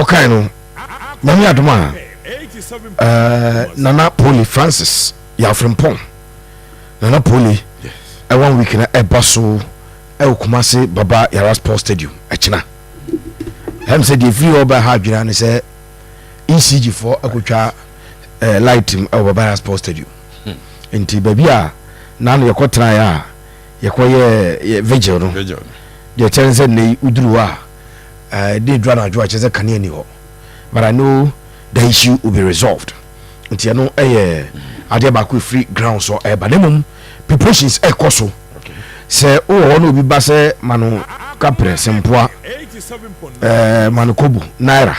okay no nyame adoma Nana Poli Francis ya frimpon Nana Poli 1 week na ebaso Kumasi Baba Yara Sports Stadium echina hem said the free over hadwina ne say ECG for akotwa light Baba Yara Sports Stadium enti baby a na no yekotra ya yekoye vigil no the chance ne uduru a dey dra na adwo chese kane ani ho but I know the issue will be resolved enti no ade ba ko free ground so ba demum preparations ekoso se o wono obi ba se manu kapre sempoa manu kobu naira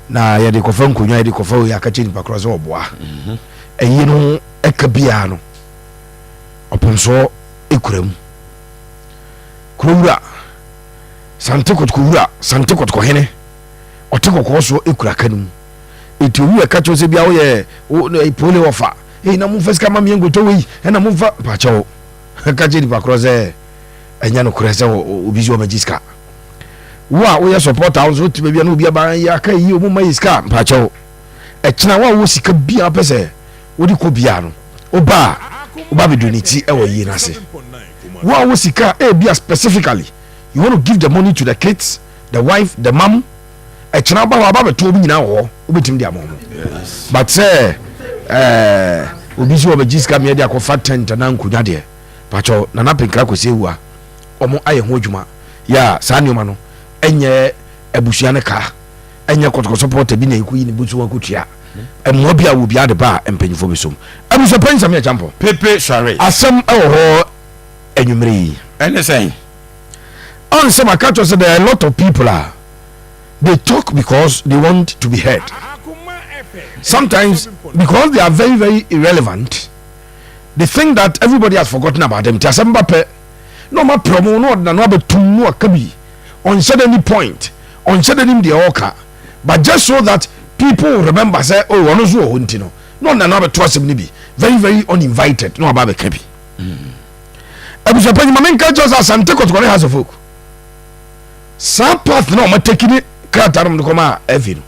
na ye de kofa nkonwa ye de kofa o yaka cheni pakro se oboa eyi no ekabia no oponso ekuram kurura sante kotko hene otekoko so ekura kanum etiwu eka chose bia wo ye pole ofa na mu first kama miengo to wi na mu fa pacho ka je di pakro se enya no kure se obizi o magiska wo ye support house o tibe bia no bia ba ya ka yi o mu magiska pacho e kina wo sika bia pese wo di ko bia no oba beduniti e wo yi na se wo sika e bia specifically you want to give the money to the kids, the wife, the mom. A chinaba ba to be now or ubitim dia mom. But say ubisu obajiska me dia ko fat tent na nkunya de. Pacho na na pinka ko sewa. Omo aye ho dwuma. Ya sa nyoma no enye abusua ne ka. Enye kotoko support bi na ekuyi ne butu wa kutua. Emo bia wo bia de ba empanyifo besom. Abuso pensa me champo. Pepe Share. Asem ho enwumre. Ene say on some account say there are a lot of people they talk because they want to be heard. Sometimes because they are very, very irrelevant, they think that everybody has forgotten about them. No ma promo no be tumu akabi on any point on any the oka, but just so that people remember say oh ono zo hontino no be trust him be very, very uninvited no about be kabi. Abuja pani mamenka just Asante Kotoko has of folk. Some path no ma taking kratarum koma evil.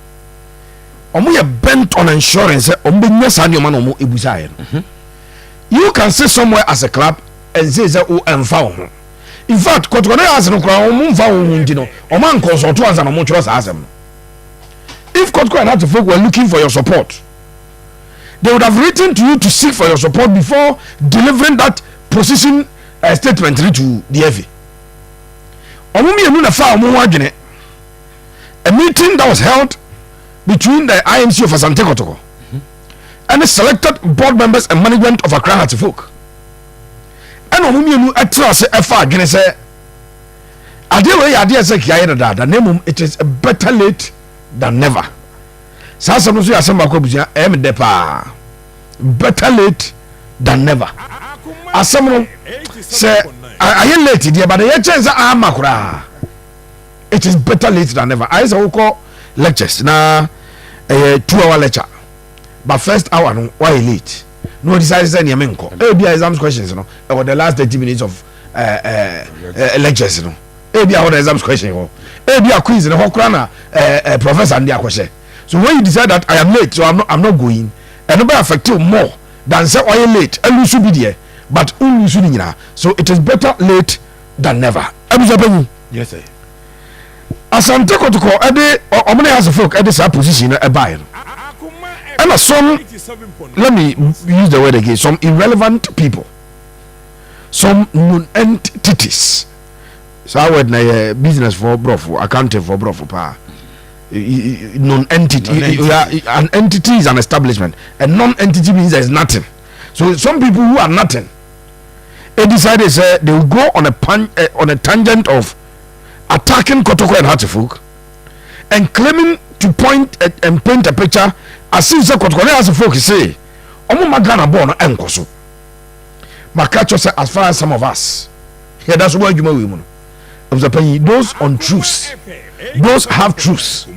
Omo ye bent on insurance ombe nya sanyo man omo ebusaye. You can sit somewhere as a club and say o emfa ho. In fact, Kotoko has no kra omo mfa ho ndino. O man consult once and omo chiro sa asem. If Kotoko and Asante folk were looking for your support, they would have written to you to seek for your support before delivering that position statement to the FA. A meeting that was held between the IMC of Asante Kotoko and the selected board members and management of Accra Hearts Folk. And it is better late than never. Better late than never. Say I late dear, but the chance makura. It is better late than never. I say call lectures na 2-hour lecture, but first hour no why late? No decide say nyamenko. Be exams questions no. Or the last 30 minutes of lectures no. Be our exams question ho. Be a quiz no hokra na professor and their question. So when you decide that I am late, so I'm not going, and nobody affect you more than say why late. And you should be there. But so it is better late than never. Yes, sir. Asante Kotoko ede omne has a folk ede sa position e buy. And some, let me use the word again, some irrelevant people, some non-entities. So I would na business for brofo, accounting for brofo pa. Non-entity, an entity is an establishment. A non-entity means there is nothing. So some people who are nothing, they decided they will go on a tangent of attacking Kotoko and Hartlefolk and claiming to point and paint a picture as if Kotoko and Hartlefolk say, "Omo magana born enkoso." Makacho say, as far as some of us, yeah, that's why you know women. Those on truths, those have truths,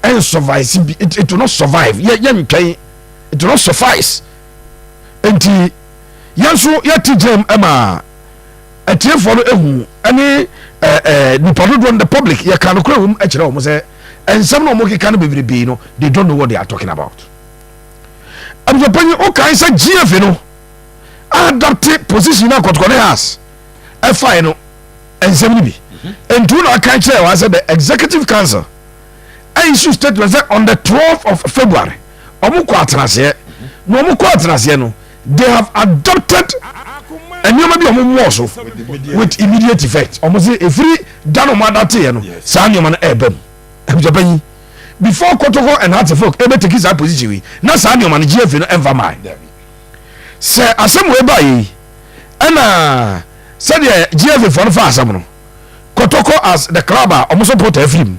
and survive. It will not survive. Yeah, it will not suffice. Enti yanso yati jam ema etie for no ehu ani the public ya kan kro wum e kire o mo se and some no more can be you know they don't know what they are talking about. I'm just paying okay say GF you know adapt position na Kotoko has FI no and 70 and two na kan say was the executive council I issue statement say on the 12th of February omo ko atrase no omo ko atrase no they have adopted and you may be also with immediate effect omo say a free dano madate no sa nyoma na ebem am before Kotoko and Hartlepool ebe take his position we na sa nyoma na GF no enva mai say asem we buy and said the GF for fa asem no Kotoko as the club omo support every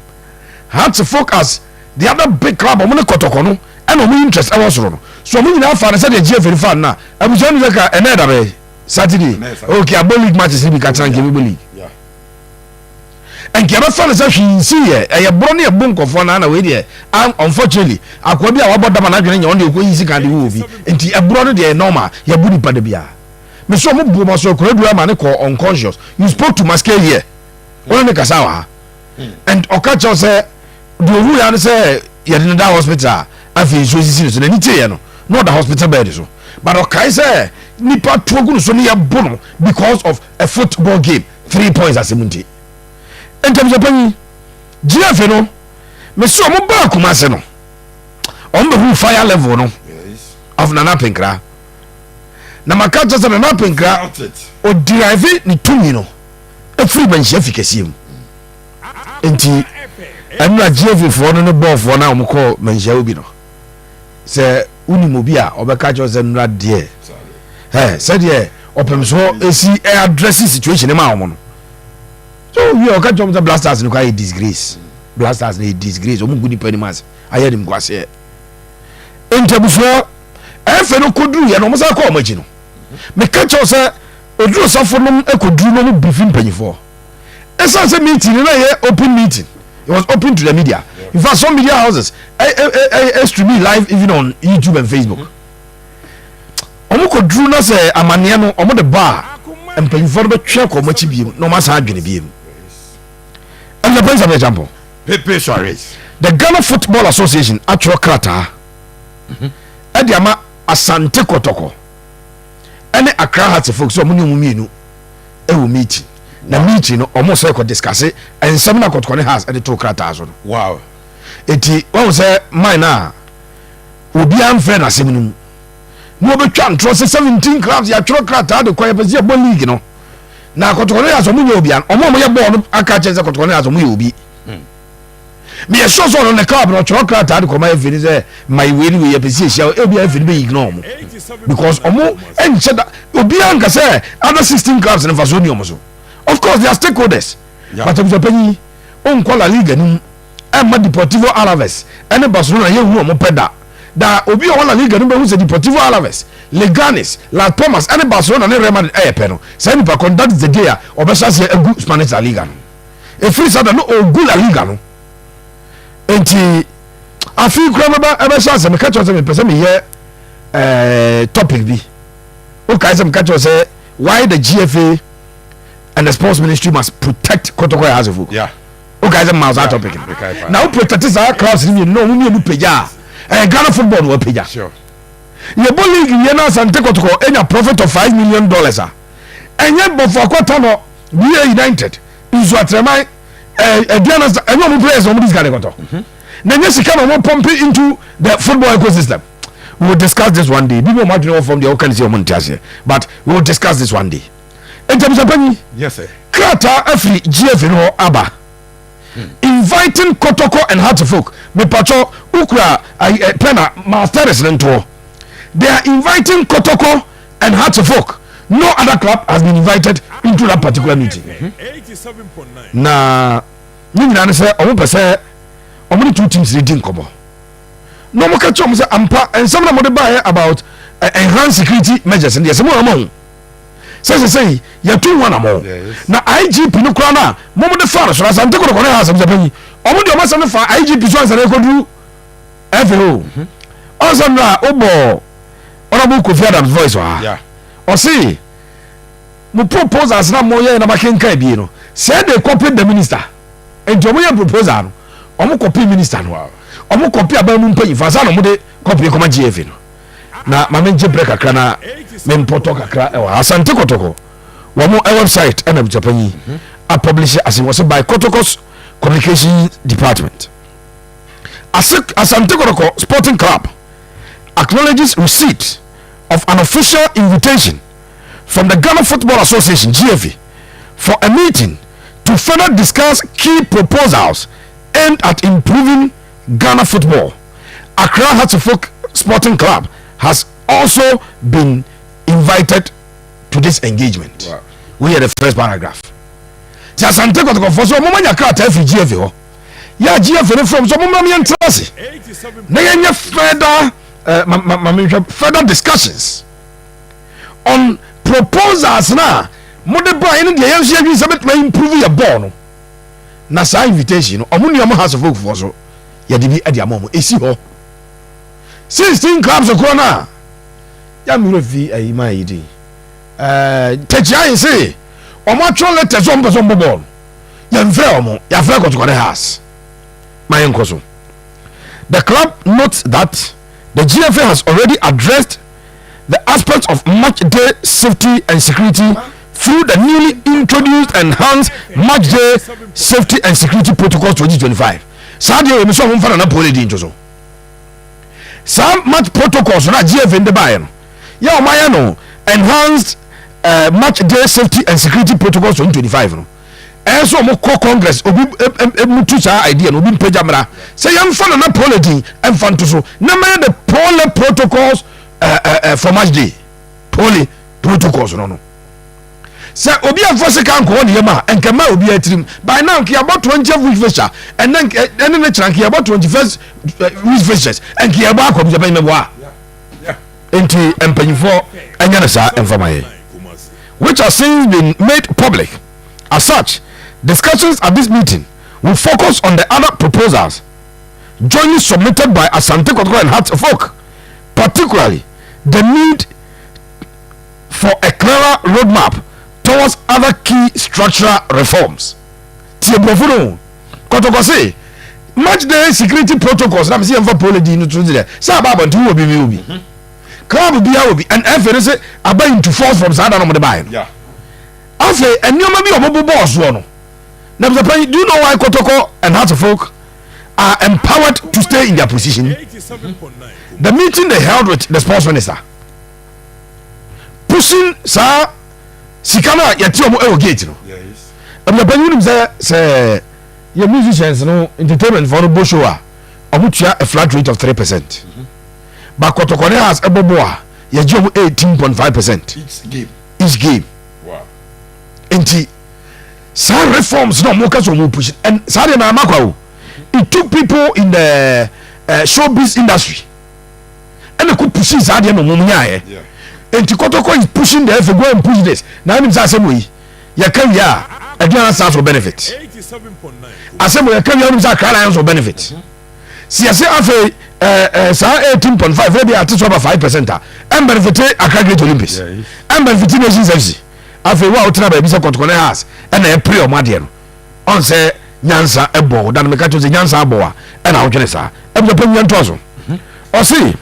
Hartlepool as the other big club omo ne Kotoko no and omo interest e was no so omo nyina fa na said the GF fan na abuja no ka eneda be Saturday okay a league matches be ka tran game league and kebe fan say hwe see e bro ne bunkofo na we dey unfortunately akwa bi a waboda ma na dwene nya on dey ko yi sika de wo bi enti e bro no dey normal ya budi pada bia me so mo bu mo so ko do ma ne ko unconscious you spoke to Maske here one ne kasawa and okacho say do wu ya say ya in that hospital afi so sisi so na ni tie no no the hospital bed so but okay say nipa togu so ne ya bono because of a football game 3 points asemunti in terms of penny GF no me so mo ba kuma se no on the fire level no of Nana Pinkra na makacha se Nana Pinkra o drive ni tumi no e free ben chef kesiam enti amna GF for no ball for na mo call menja obi no se unimo bi a obeka cho se nra de said ye opem so esi address situation ma omo no so we are catch the blasters no quite disgrace blasters they disgrace omo good animals I hear them go say interbuso efe no kodru ye no mo sa ko maji no me catch us odru safo no ekodru no briefing panyifo esa say meeting na ye open meeting it was open to the media in fact some media houses streaming live even on YouTube and Facebook omo kodru na say amane no omo de bar empanyifo be twa ko machi biem no ma sa adwene biem. And the place of example, Pepe Suarez, the Ghana Football Association actual krata Ediama Asante Kotoko and the Accra Hartlepool so munu e will meet na meeting no almost like discuss it and some na Kotoko has at the two krata so wow eti one say mine na obi am friend asemnu no be twan tro 17 clubs ya actual krata de kwaya pese ball league no na Kotoko ya so munye obi an omo ye ball aka chense Kotoko ya so munye obi me so so no club no chokra ta de koma efini say my way we pese hia obi efini be ignore mo because omo enche da obi an ka say other 16 clubs in faso ni omo so of course they are stakeholders but obi penyi on call la liga ni e Deportivo Alaves ene Barcelona ye hu omo peda da obi o la liga ni be hu se Deportivo Alaves Leganes, La Thomas, and Barcelona, and Real Madrid, Peno. Send per conduct the day, or Bessas a good Spanish Liga. A free Saturday, no, good Liga. And I feel Cramaba, ever since I'm a catcher, and person here topic B. Okay, some catcher say why the GFA and the sports ministry must protect Kotoko as a fool. Yeah. Okay, some mouse topic. Now, protect our class, you know, we need to pay. Ghana football will pay. Sure. Your ball league yena Asante Kotoko any a profit of $5 million and yet but for quarter no we are united is what remind Diana and no players on this guy koto na nyesi come more pump into the football ecosystem. We will discuss this one day. People might know from the organization of Montias, but we will discuss this one day. In terms of penny, yes sir, Krata every GF no aba inviting Kotoko and Hartlepool me pacho ukra pena masters nento. They are inviting Kotoko and Hartlepool. No other club has been invited into that particular meeting. 87.9. Na, you say, I won't say, only two teams reading Kobo. No more catch on Ampa, and some of them buy about enhanced security measures, and there's more among. Say, you're 2-1 among. Now, IG Pinocrana, Moment the Forest, as I'm taking on a house of the penny. Only the master for IG Pisuans and I could do every home. Also, Obo. Honorable Kofi Adams voice yeah. Or see mo propose as na moye na makenka bi no say they cooperate the minister and jomoya proposal ɔmo copy minister no ɔmo copy abamu mpanyi fa sa na ɔmo de copy kɔma GFA no na mame nje break kakra na me mpoto kakra ɛwɔ Asante Kotoko wɔn website ɛna Japan yi a publish as it was by Kotoko's communication department. Asante Kotoko Sporting Club acknowledges receipt of an official invitation from the Ghana Football Association GFA for a meeting to further discuss key proposals aimed at improving Ghana football. Accra Hatfield Sporting Club has also been invited to this engagement. Wow. We hear the first paragraph. Asante Kotoko for so manya krata fi GFA ho. Ya GFA from so mama me entrance. Na yenya further discussions on proposals na mode ba ene de yenso yedwi se bet improve your ball no. Na sa invitation no omo nuam house of folk for so ya de bi ade amamo esi ho. 16 clubs akro na ya mi fi ayima yidi. Tegia yin say omo atwo letters on person ball ya mfre omo ya fre Kotoko ne house my nkoso. The club notes that the GFA has already addressed the aspects of match day safety and security through the newly introduced enhanced match day safety and security protocols 2025. Sadia we so mfa na pole di ntoso. Some match protocols na GFA in the buy no. Ya o maya no enhanced match day safety and security protocols 2025 no. So mo ko congress obi mutu sa idea no obi mpagya mra say yam fa na polity emfa nto so na me the pole protocols for match day pole protocols no say obi afose kan ko ne yema enkema obi atirim by now ki about 20 week fisher and then ne chrank ki about 21st week fishers and ki aba ko bi japan me boa enti empanyfo anya na sa emfa maye which has since been made public. As such, discussions at this meeting will focus on the other proposals jointly submitted by Asante Kotoko and Hatfield, particularly the need for a clearer roadmap towards other key structural reforms. Tiebofuno Kotoko say match day security protocols na me see emfa policy no tru there. Say ababa ntu obi me obi. Club bia obi and FA say abay into force from Sada no de buy. Yeah. After and you may be a mobile boss one. Now, do you know why Kotoko and Hatfield are empowered to stay in their position? The meeting they held with the sports minister, pushing Sir Sikana Yatiomo El Gate. Yes. And the Benin say your musicians no entertainment for the Boshoa, of which you have a flat rate of 3%. But Kotoko has a boboa, you 18.5% each game. Enti some reforms no more push and sorry na makwa it took people in the showbiz industry and they could push Sadia no munya enti Kotoko is pushing the FA go and push this na him say asem ya kan ya aduan staff for benefit 87.9 asem ya kan ya him say clients for benefit si ase afa sa 18.5 maybe at least over 5% and benefit Accra Olympics and benefit Nations FC afi wa otra ba bi se Kotoko ne house na e pre o made no on say nyansa ebo dan me ka to say nyansa abo a na wodwene sa e bi pa nyanto so o see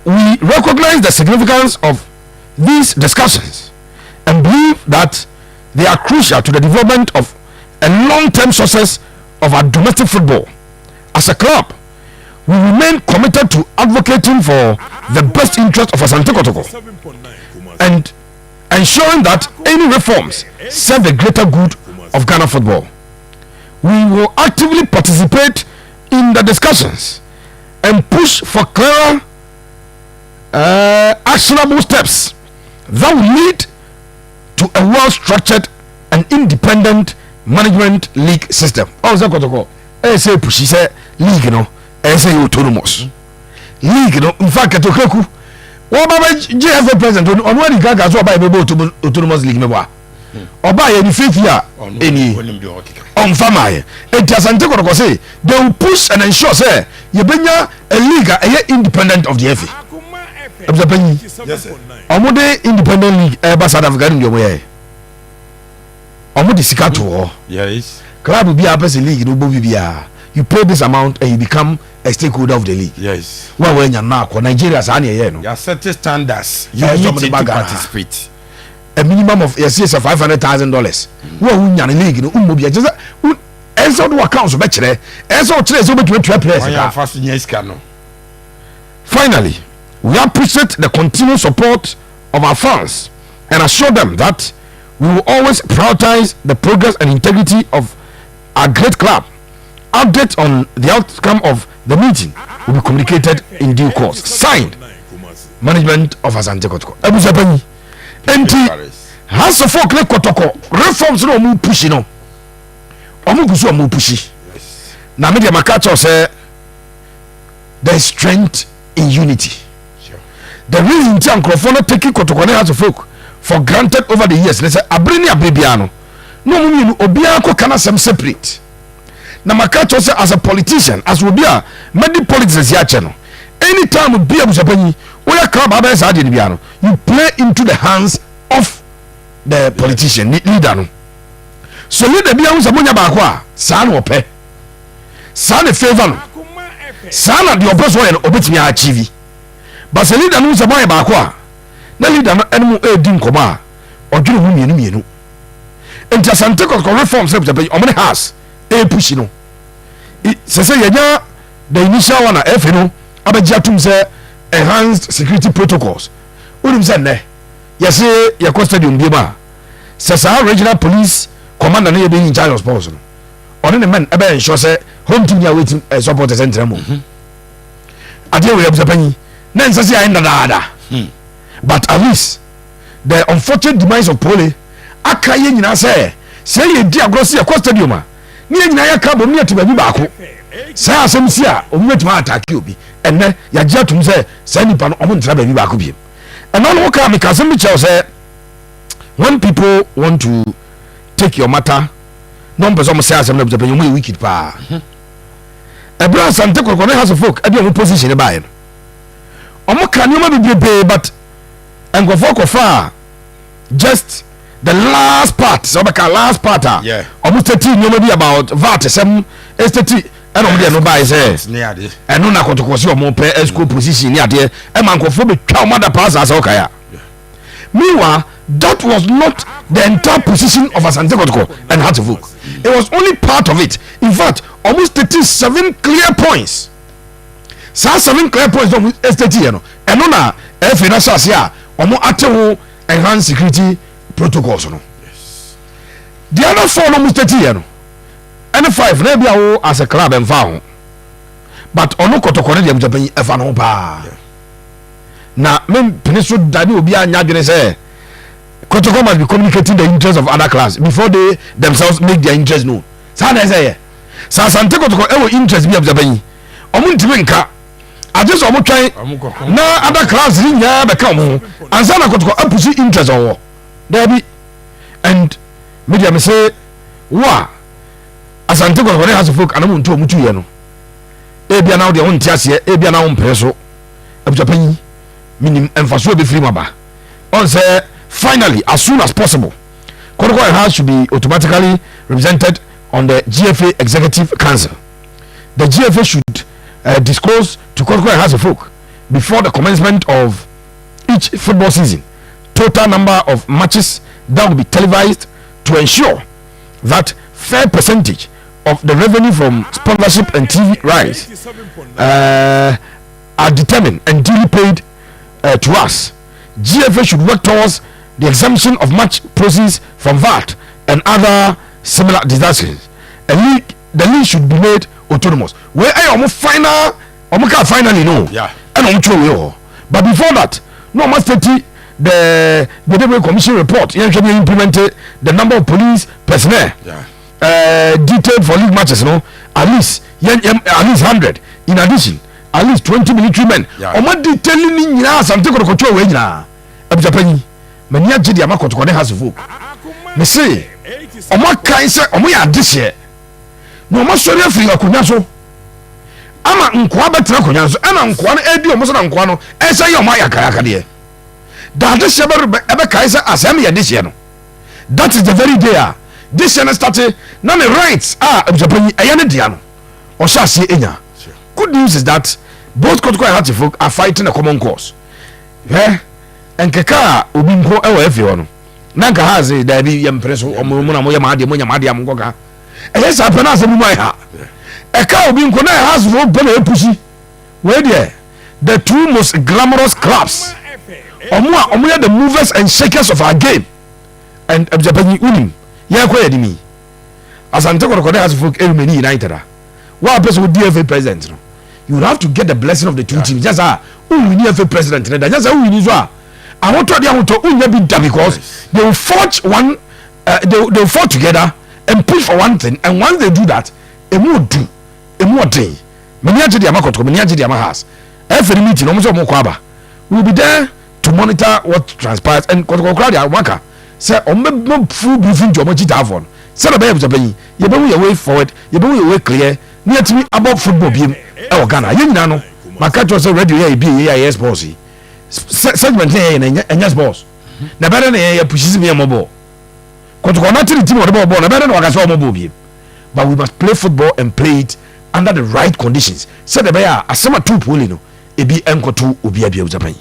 we recognize the significance of these discussions and believe that they are crucial to the development of a long-term success of our domestic football. As a club, we remain committed to advocating for the best interest of Asante Kotoko and ensuring that any reforms serve the greater good of Ghana football. We will actively participate in the discussions and push for clearer actionable steps that will lead to a well-structured and independent management league system. Also, Kotoko, say push say league no, say autonomous league no. In fact, Kotoko, what about GFA president? On what the guys are about autonomous league? Or buy any fifth year any on family. It doesn't take what say. They will push and ensure say you bring a league independent of the FA. Yes, sir. Omude independent league South Africa in your way. Omude sikato. Yes. club be a person league no bobi bia you pay this amount and you become a stakeholder of the league. Yes. Well, when you're now Nigeria sa na no. You set standards. You need to participate. A minimum of yes $500,000. Wo hu league no ummo bia just enso do account so be kire. Enso kire so be players ka. Finally, we appreciate the continued support of our fans and assure them that we will always prioritize the progress and integrity of our great club. Update on the outcome of the meeting will be communicated in due course. Signed, management of Asante Kotoko. Ebusapani. Enti House of Folk Kotoko reforms no mu pushi no. Omu gusu omu pushi. Na media makacho say there is strength in unity. Sure. The reason Nkrofo taking Kotoko ne House of Folk for granted over the years, they say abrini abebiano. No mu obia ko kana sem separate. Na makacho say as a politician, as we be a medi politics ya che no. Anytime be abusapani, we club aba sa de bia no, you play into the hands of the politician leader no. So leader bia hu sabonya ba ko a sa na ope. Sa na favor no. Sa na de oboso ye no obetimi achieve. But the leader no sabonya ba ko a na leader no enemu edi nkoma a odwere hu mienu. Enti Asante Kotoko reforms say omne has push no. Se yenya the initial one F no abagia tum say enhanced security protocols. Unim say ne yes ye ko stadium bi ba se sa regional police commander no ye be in charge of sports no on the men ebe ensure say home team ya waiting support center mo ade we abusapani na nsa say ayi ndada but at least the unfortunate demise of Pole aka ye nyina say ye di agrosi ye ko stadium a ni nyina ya ka bom ni atiba bi baako say asem si a omu metima attack obi enne ya gya tum say say nipa no omu ntra ba bi baako bi and all what can make asem bi say when people want to take your matter no person say asem na bi you muy wicked pa ebra Asante Kotoko ne House of Folk e bi omu position ba ye no omu kan yo ma bi but engofo kofa just the last part so the last part yeah almost 13 you maybe about VAT some estate and on there no buy say and no na Kotoko so mo pe esco position ni ade e man kofo be twa mother pass as okay ya meanwhile that was not the entire position of Asante Kotoko and House of Folk. It was only part of it. In fact almost 37 clear points so 7 clear points of estate you know and no na e financial sia omo atewo enhanced security protocols no. Yes. The other 4 no must you no. And 5 na bia wo as a club and found. But ono Kotoko ne dem Japan e fa no pa. Na men peniso dani obi anya dwene say Kotoko must be communicating the interests of other clubs before they themselves make their interest known. Sa na say sa Asante Kotoko e wo interest bi Japan. Omo ntime nka ajeso omo twan na other clubs ni nya be ka omo ansa na Kotoko apusi interest owo. Debbie and media me say wa Asante Kotoko ne House of Folk anamu nto mutu ye no e bia na de won tiase e bia na won preso abujapan minim emfaso be free maba on say finally as soon as possible Kotoko House should be automatically represented on the GFA Executive Council. The GFA should disclose to Kotoko House of Folk before the commencement of each football season total number of matches that will be televised to ensure that fair percentage of the revenue from sponsorship and TV rights are determined and duly paid to us. GFA should work towards the exemption of match proceeds from VAT and other similar deductions. The league should be made autonomous. Where I am finally no. Yeah. And but before that, no must the Delivery Commission report usually implemented the number of police personnel detailed for league matches at least 100 in addition at least 20 military men omo detailing ni nyina Asante Kotoko we nyina abujapani mania gidi ama Kotoko ne House of Folk me say omo kan say omo ya adihye no omo sori afiri akonya so ama nkoa betra akonya so ana nkoa no edi omo so na nkoa no e say omo ayakayaka de that is ebe kaisa asem ye this year no. That is the very day this year started now the rights Japan ayane dia no o sha se enya. Good news is that both Kotoko and Hatifok are fighting a common cause. Enkeka obi nko e wa efe no na nka ha ze da bi yem preso omo na mo yamade am ngoka e sa pena asem mu ai ha e ka obi nko na has ro bana epusi we there the two most glamorous clubs omo ya the movers and shakers of our game and Japan unim ya kwa yadimi Asante Kotoko has folk Elmeni United wa person with DFA president no you will have to get the blessing of the two teams just we need a president just we need so I want to be because they will forge one they will forge together and push for one thing, and once they do that a more day many ajidi amakoto many ajidi amahas every meeting almost more kwaba we will be there to monitor what transpires and Kotoko crowd ya waka say on full briefing to omoji davon say na be Japan you be your way forward you be your way clear near to me about football biem e Ghana yen na no makato say radio here be here sports segment here na sports na better na here pushes me ambo Kotoko na team on the ball na better na waka so ambo biem but we must play football and play it under the right conditions say the bear asema two poli no e bi enkoto obi abia Japan